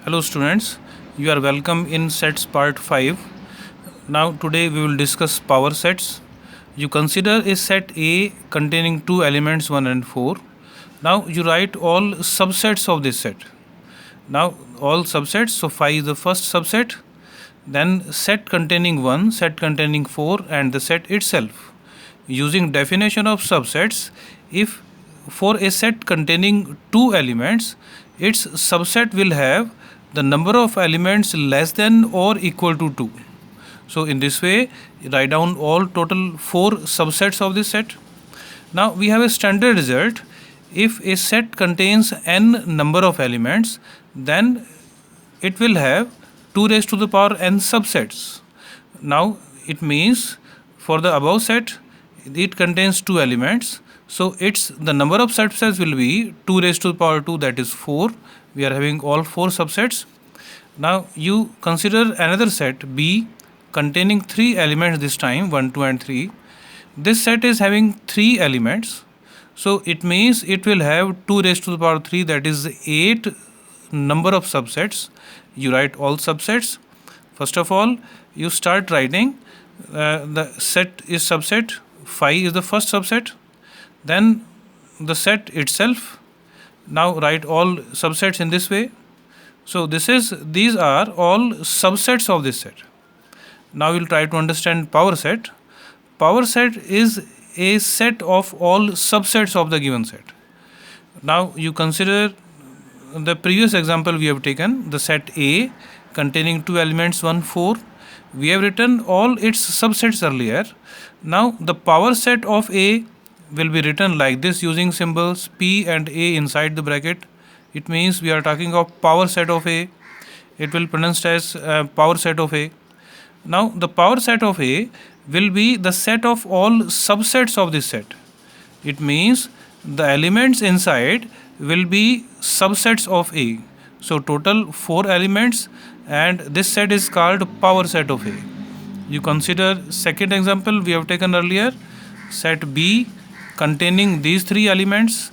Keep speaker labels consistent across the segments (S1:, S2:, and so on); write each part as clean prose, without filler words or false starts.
S1: Hello students, you are welcome in sets part 5. Now today we will discuss power sets. You consider a set A containing two elements 1 and 4. Now you write all subsets of this set. Now all subsets, so 5 is the first subset, then set containing 1, set containing 4 and the set itself. Using definition of subsets, if for a set containing two elements, its subset will have the number of elements less than or equal to 2. So in this way, write down all total 4 subsets of this set. Now we have a standard result. If a set contains n number of elements, then it will have 2 raised to the power n subsets. Now it means for the above set, it contains 2 elements. So the number of subsets will be 2 raised to the power 2, that is 4. We are having all 4 subsets. Now you consider another set B containing 3 elements this time, 1, 2 and 3. This set is having 3 elements. So it means it will have 2 raised to the power 3, that is 8 number of subsets. You write all subsets. First of all, you start writing the set is subset, 5 is the first subset, then the set itself. Now write all subsets in this way. So these are all subsets of this set. Now we'll try to understand power set. Power set is a set of all subsets of the given set. Now you consider the previous example we have taken, the set A containing two elements 1, 4. We have written all its subsets earlier. Now the power set of A will be written like this using symbols P and A inside the bracket. It means we are talking of power set of A. It will pronounced as power set of A. Now the power set of A will be the set of all subsets of this set. It means the elements inside will be subsets of A. So total 4 elements, and this set is called power set of A. You consider second example we have taken earlier, set B containing these 3 elements.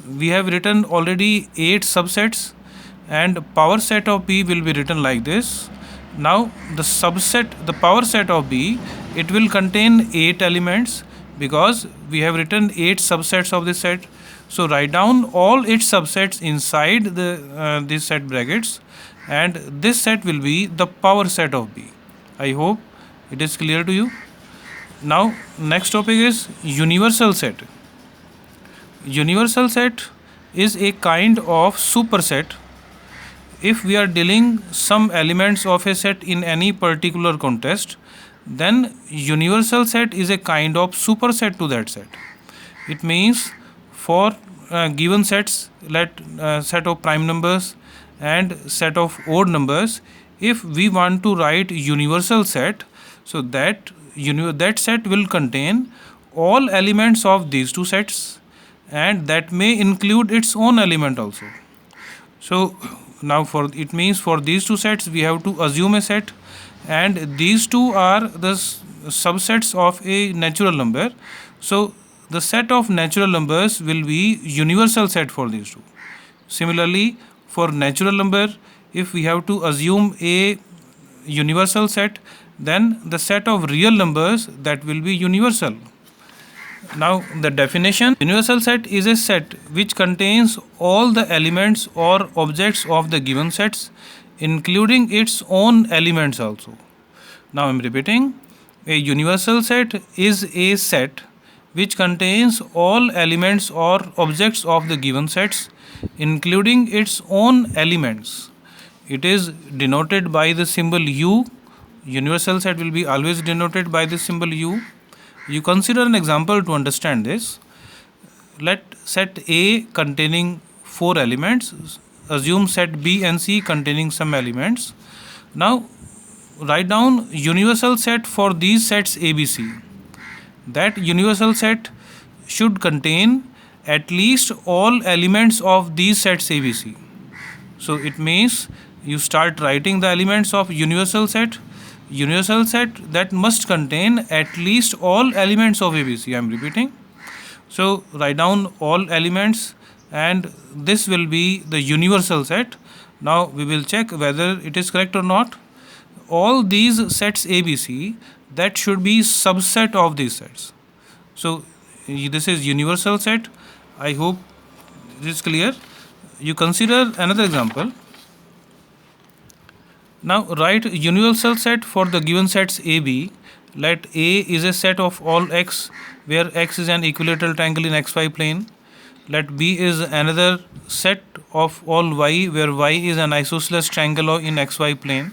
S1: We have written already 8 subsets, and power set of B will be written like this. Now the power set of B, it will contain 8 elements because we have written 8 subsets of this set. So write down all its subsets inside these set brackets, and this set will be the power set of B. I hope it is clear to you. Now next topic is universal set. Universal set is a kind of superset. If we are dealing some elements of a set in any particular context, then universal set is a kind of superset to that set. It means for given sets, set of prime numbers and set of odd numbers, if we want to write universal set, so that set will contain all elements of these two sets, and that may include its own element also. So now for these two sets we have to assume a set, and these two are the subsets of a natural number. So the set of natural numbers will be universal set for these two. Similarly, for natural number, if we have to assume a universal set, then the set of real numbers, that will be universal. Now the definition: universal set is a set which contains all the elements or objects of the given sets, including its own elements also. Now I am repeating, a universal set is a set which contains all elements or objects of the given sets, including its own elements. It is denoted by the symbol U. Universal set will be always denoted by the symbol U. You consider an example to understand this. Let set A containing 4 elements. Assume set B and C containing some elements. Now write down universal set for these sets ABC. That universal set should contain at least all elements of these sets ABC. So it means you start writing the elements of universal set. Universal set that must contain at least all elements of ABC. I am repeating. So write down all elements, and this will be the universal set. Now we will check whether it is correct or not. All these sets ABC, that should be subset of these sets. So this is universal set. I hope this is clear. You consider another example. Now write universal set for the given sets AB. Let A is a set of all x where x is an equilateral triangle in xy plane. Let B is another set of all y where y is an isosceles triangle in xy plane.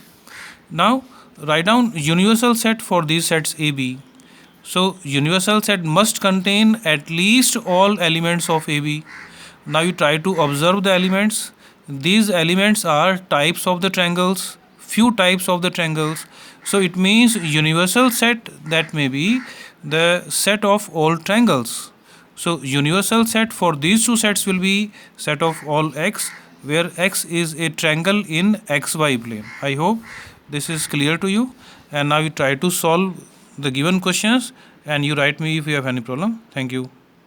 S1: Now write down universal set for these sets AB. So universal set must contain at least all elements of AB. Now you try to observe the elements. These elements are types of the triangles, few types of the triangles. So it means universal set, that may be the set of all triangles. So universal set for these two sets will be set of all x where x is a triangle in xy plane. I hope this is clear to you. And now you try to solve the given questions and you write me if you have any problem. Thank you.